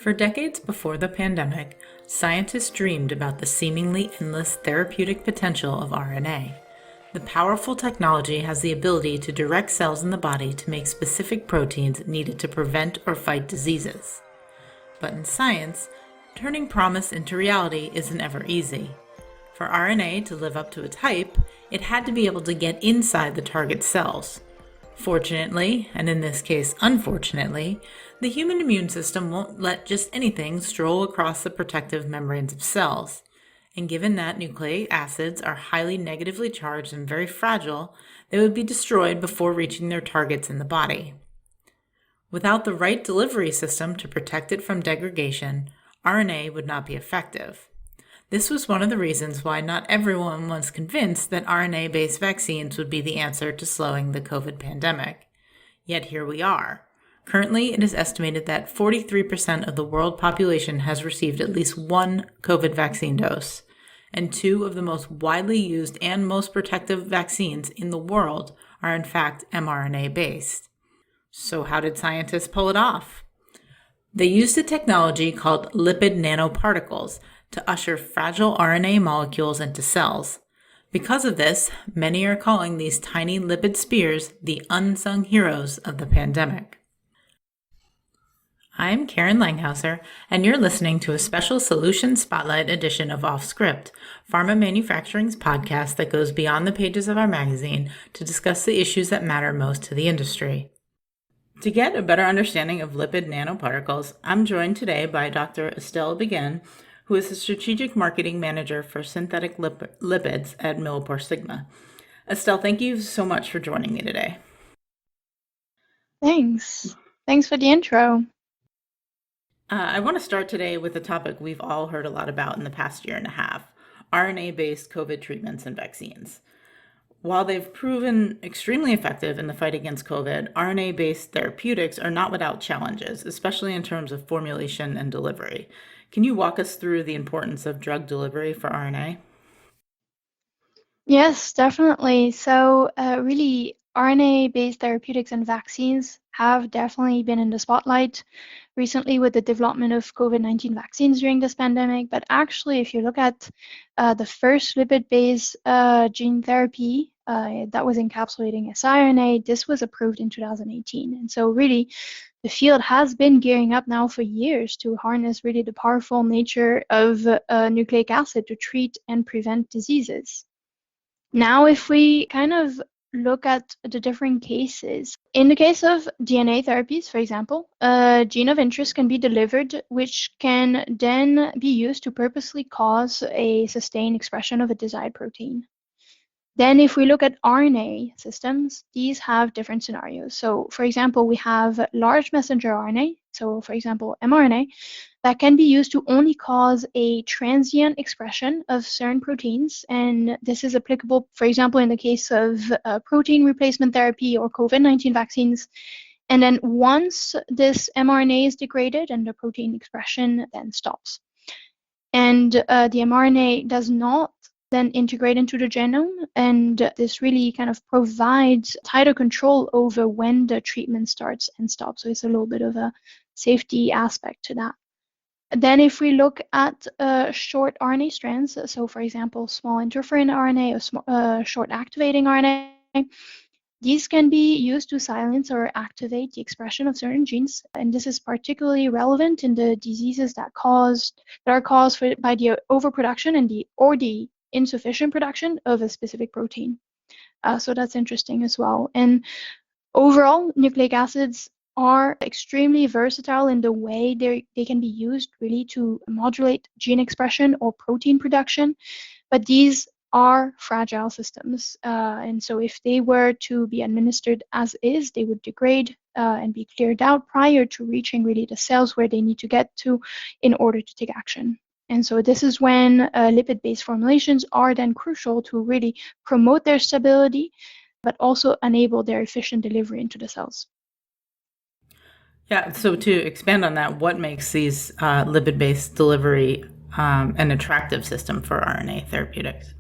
For decades before the pandemic, scientists dreamed about the seemingly endless therapeutic potential of RNA. The powerful technology has the ability to direct cells in the body to make specific proteins needed to prevent or fight diseases. But in science, turning promise into reality isn't ever easy. For RNA to live up to its hype, it had to be able to get inside the target cells. Fortunately, and in this case unfortunately, the human immune system won't let just anything stroll across the protective membranes of cells. And given that nucleic acids are highly negatively charged and very fragile, they would be destroyed before reaching their targets in the body. Without the right delivery system to protect it from degradation, RNA would not be effective. This was one of the reasons why not everyone was convinced that RNA-based vaccines would be the answer to slowing the COVID pandemic. Yet here we are. Currently, it is estimated that 43% of the world population has received at least one COVID vaccine dose, and two of the most widely used and most protective vaccines in the world are in fact mRNA-based. So how did scientists pull it off? They used a technology called lipid nanoparticles to usher fragile RNA molecules into cells. Because of this, many are calling these tiny lipid spears the unsung heroes of the pandemic. I'm Karen Langhauser, and you're listening to a special Solution Spotlight edition of Off Script, pharma manufacturing's podcast that goes beyond the pages of our magazine to discuss the issues that matter most to the industry. To get a better understanding of lipid nanoparticles, I'm joined today by Dr. Estelle Beguin, who is the Strategic Marketing Manager for Synthetic Lipids at MilliporeSigma. Estelle, thank you so much for joining me today. Thanks for the intro. I want to start today with a topic we've all heard a lot about in the past year and a half, RNA-based COVID treatments and vaccines. While they've proven extremely effective in the fight against COVID, RNA-based therapeutics are not without challenges, especially in terms of formulation and delivery. Can you walk us through the importance of drug delivery for RNA? Yes, definitely. So really, RNA-based therapeutics and vaccines have definitely been in the spotlight recently with the development of COVID-19 vaccines during this pandemic. But actually, if you look at the first lipid-based gene therapy that was encapsulating siRNA, this was approved in 2018. And so really, the field has been gearing up now for years to harness really the powerful nature of nucleic acid to treat and prevent diseases. Now, if we kind of look at the different cases, in the case of DNA therapies, for example, a gene of interest can be delivered, which can then be used to purposely cause a sustained expression of a desired protein. Then if we look at RNA systems, these have different scenarios. So for example, we have large messenger RNA, so for example, mRNA, that can be used to only cause a transient expression of certain proteins. And this is applicable, for example, in the case of protein replacement therapy or COVID-19 vaccines. And then once this mRNA is degraded and the protein expression then stops. And the mRNA does not then integrate into the genome, and this really kind of provides tighter control over when the treatment starts and stops. So it's a little bit of a safety aspect to that. Then if we look at short RNA strands, so for example, small interferon RNA or short activating RNA, these can be used to silence or activate the expression of certain genes, and this is particularly relevant in the diseases that are caused by the overproduction and the insufficient production of a specific protein. So that's interesting as well. And overall, nucleic acids are extremely versatile in the way they can be used really to modulate gene expression or protein production, but these are fragile systems. And so if they were to be administered as is, they would degrade and be cleared out prior to reaching really the cells where they need to get to in order to take action. And so this is when lipid-based formulations are then crucial to really promote their stability, but also enable their efficient delivery into the cells. Yeah, so to expand on that, what makes these lipid-based delivery an attractive system for RNA therapeutics?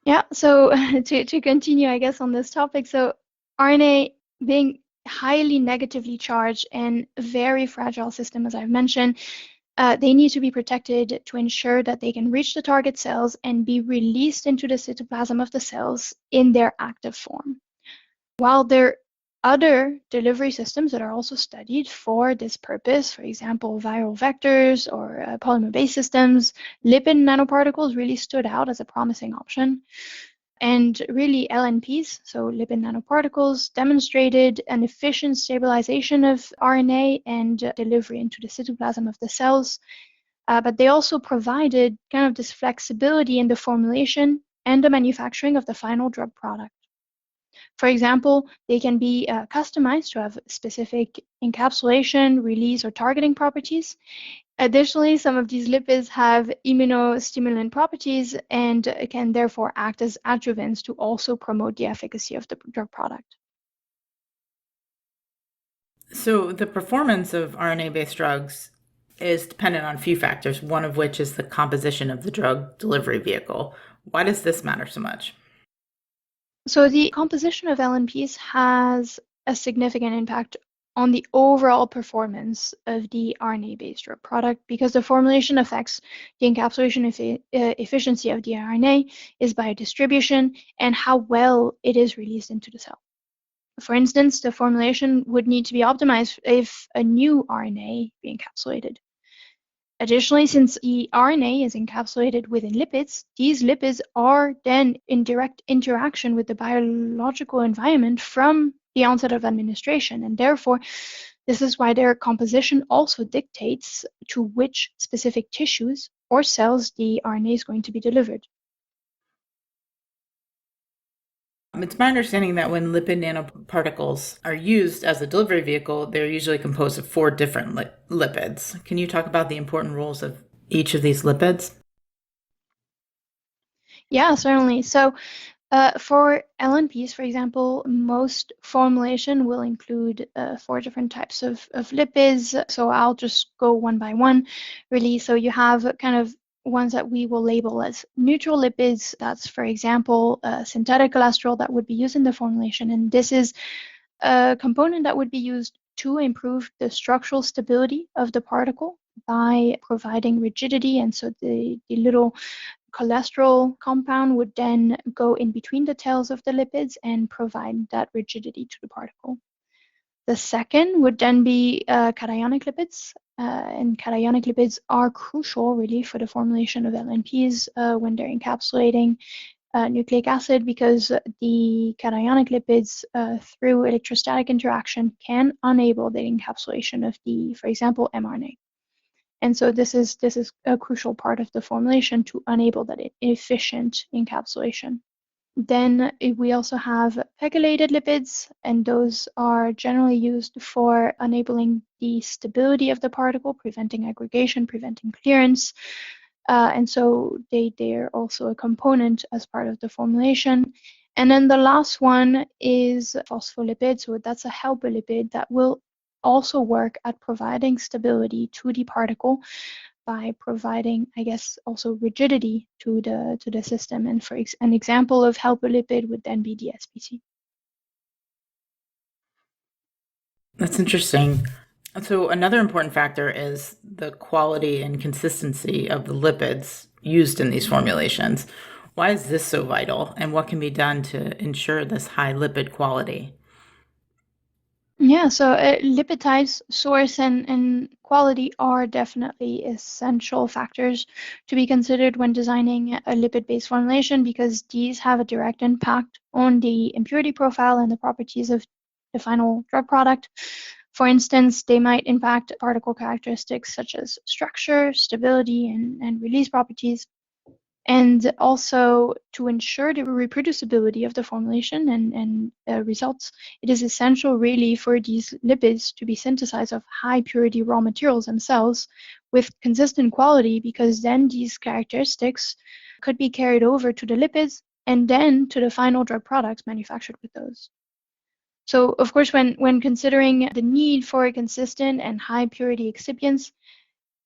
Yeah, so to continue, I guess, on this topic, so RNA being highly negatively charged and very fragile system, as I've mentioned, they need to be protected to ensure that they can reach the target cells and be released into the cytoplasm of the cells in their active form. While there are other delivery systems that are also studied for this purpose, for example, viral vectors or polymer-based systems, lipid nanoparticles really stood out as a promising option. And really, LNPs, so lipid nanoparticles, demonstrated an efficient stabilization of RNA and delivery into the cytoplasm of the cells. But they also provided kind of this flexibility in the formulation and the manufacturing of the final drug product. For example, they can be customized to have specific encapsulation, release, or targeting properties. Additionally, some of these lipids have immunostimulant properties and can therefore act as adjuvants to also promote the efficacy of the drug product. So the performance of RNA-based drugs is dependent on a few factors, one of which is the composition of the drug delivery vehicle. Why does this matter so much? So the composition of LNPs has a significant impact on the overall performance of the RNA-based drug product because the formulation affects the encapsulation efficiency of the RNA, its biodistribution, and how well it is released into the cell. For instance, the formulation would need to be optimized if a new RNA be encapsulated. Additionally, since the RNA is encapsulated within lipids, these lipids are then in direct interaction with the biological environment from the onset of administration, and therefore, this is why their composition also dictates to which specific tissues or cells the RNA is going to be delivered. It's my understanding that when lipid nanoparticles are used as a delivery vehicle, they're usually composed of 4 different lipids. Can you talk about the important roles of each of these lipids? Yeah, certainly. So for LNPs, for example, most formulation will include 4 different types of lipids. So I'll just go one by one, really. So you have kind of ones that we will label as neutral lipids. That's, for example, synthetic cholesterol that would be used in the formulation. And this is a component that would be used to improve the structural stability of the particle by providing rigidity. And so the little cholesterol compound would then go in between the tails of the lipids and provide that rigidity to the particle. The second would then be cationic lipids, and cationic lipids are crucial really for the formulation of LNPs when they're encapsulating nucleic acid because the cationic lipids through electrostatic interaction can enable the encapsulation of the, for example, mRNA. And so this is a crucial part of the formulation to enable that efficient encapsulation. Then we also have pegylated lipids, and those are generally used for enabling the stability of the particle, preventing aggregation, preventing clearance. And so they are also a component as part of the formulation. And then the last one is phospholipid. So that's a helper lipid that will also work at providing stability to the particle by providing, I guess, also rigidity to the system. And for an example of helper lipid would then be the SPC. That's interesting. So another important factor is the quality and consistency of the lipids used in these formulations. Why is this so vital, and what can be done to ensure this high lipid quality? Yeah, so lipid types, source, and quality are definitely essential factors to be considered when designing a lipid-based formulation because these have a direct impact on the impurity profile and the properties of the final drug product. For instance, they might impact particle characteristics such as structure, stability, and release properties. And also to ensure the reproducibility of the formulation and results, it is essential really for these lipids to be synthesized of high purity raw materials themselves with consistent quality because then these characteristics could be carried over to the lipids and then to the final drug products manufactured with those. So of course, when considering the need for a consistent and high purity excipients,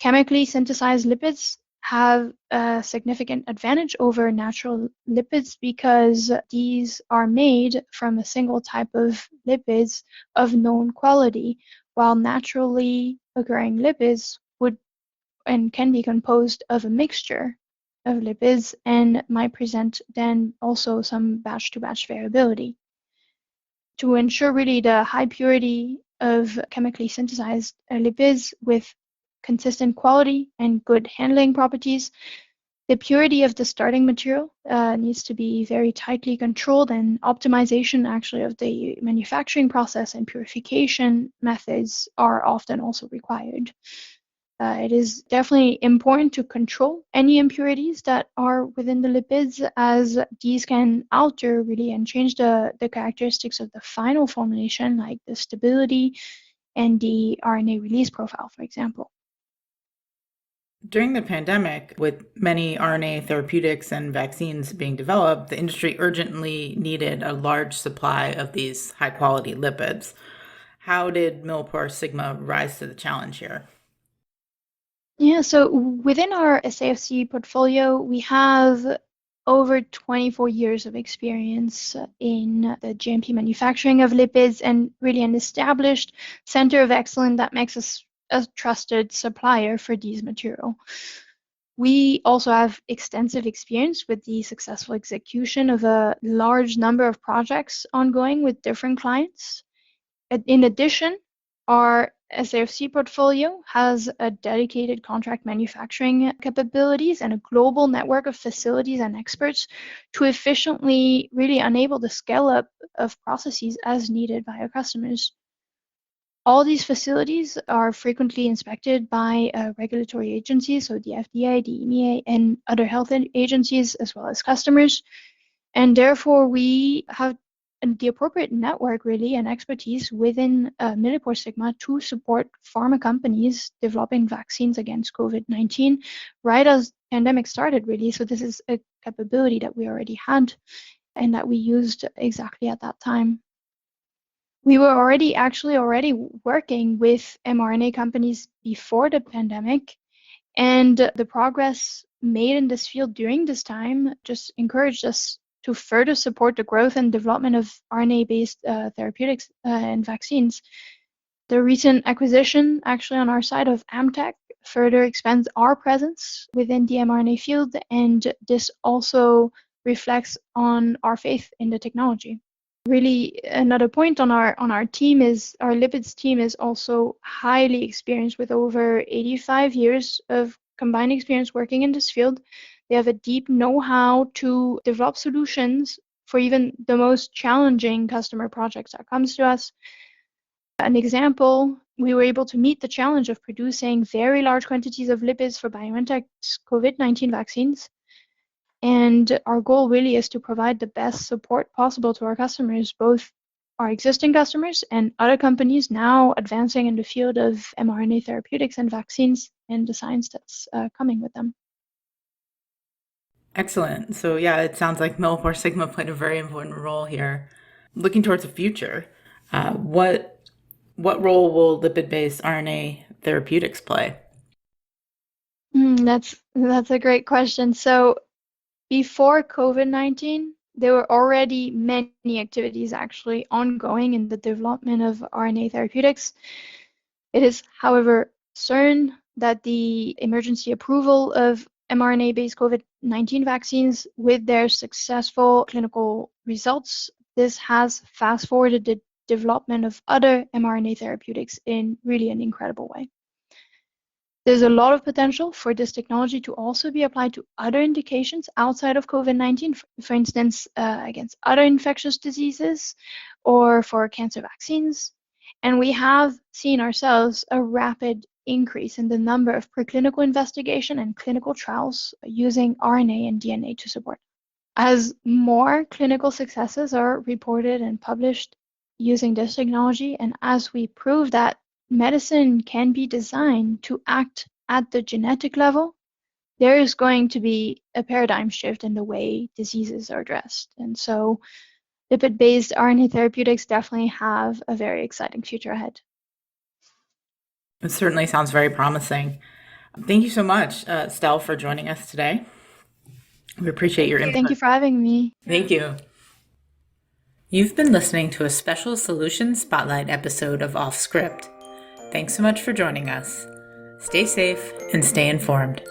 chemically synthesized lipids have a significant advantage over natural lipids because these are made from a single type of lipids of known quality, while naturally occurring lipids would and can be composed of a mixture of lipids and might present then also some batch-to-batch variability. To ensure really the high purity of chemically synthesized lipids with consistent quality and good handling properties, the purity of the starting material needs to be very tightly controlled, and optimization actually of the manufacturing process and purification methods are often also required. It is definitely important to control any impurities that are within the lipids, as these can alter really and change the characteristics of the final formulation, like the stability and the RNA release profile, for example. During the pandemic, with many RNA therapeutics and vaccines being developed, the industry urgently needed a large supply of these high-quality lipids. How did MilliporeSigma rise to the challenge here? Yeah, so within our SAFC portfolio, we have over 24 years of experience in the GMP manufacturing of lipids, and really an established center of excellence that makes us a trusted supplier for these material. We also have extensive experience with the successful execution of a large number of projects ongoing with different clients. In addition, our SAFC portfolio has a dedicated contract manufacturing capabilities and a global network of facilities and experts to efficiently really enable the scale up of processes as needed by our customers. All these facilities are frequently inspected by regulatory agencies, so the FDA, the EMEA, and other health agencies, as well as customers. And therefore, we have the appropriate network really and expertise within MilliporeSigma to support pharma companies developing vaccines against COVID-19 right as the pandemic started really. So this is a capability that we already had and that we used exactly at that time. We were already working with mRNA companies before the pandemic, and the progress made in this field during this time just encouraged us to further support the growth and development of RNA-based therapeutics and vaccines. The recent acquisition, actually on our side of Amtech, further expands our presence within the mRNA field, and this also reflects on our faith in the technology. Really, another point on our team is our lipids team is also highly experienced with over 85 years of combined experience working in this field. They have a deep know-how to develop solutions for even the most challenging customer projects that comes to us. An example, we were able to meet the challenge of producing very large quantities of lipids for BioNTech's COVID-19 vaccines. And our goal really is to provide the best support possible to our customers, both our existing customers and other companies now advancing in the field of mRNA therapeutics and vaccines and the science that's coming with them. Excellent. So yeah, it sounds like MilliporeSigma played a very important role here. Looking towards the future, what role will lipid-based RNA therapeutics play? That's a great question. So before COVID-19, there were already many activities actually ongoing in the development of RNA therapeutics. It is, however, certain that the emergency approval of mRNA-based COVID-19 vaccines with their successful clinical results, this has fast-forwarded the development of other mRNA therapeutics in really an incredible way. There's a lot of potential for this technology to also be applied to other indications outside of COVID-19, for instance, against other infectious diseases or for cancer vaccines. And we have seen ourselves a rapid increase in the number of preclinical investigation and clinical trials using RNA and DNA to support. As more clinical successes are reported and published using this technology, and as we prove that medicine can be designed to act at the genetic level, there is going to be a paradigm shift in the way diseases are addressed. And so lipid-based RNA therapeutics definitely have a very exciting future ahead. It certainly sounds very promising. Thank you so much, Estelle, for joining us today. We appreciate your input. Thank you for having me. Thank you. You've been listening to a special Solution Spotlight episode of Off Script. Thanks so much for joining us. Stay safe and stay informed.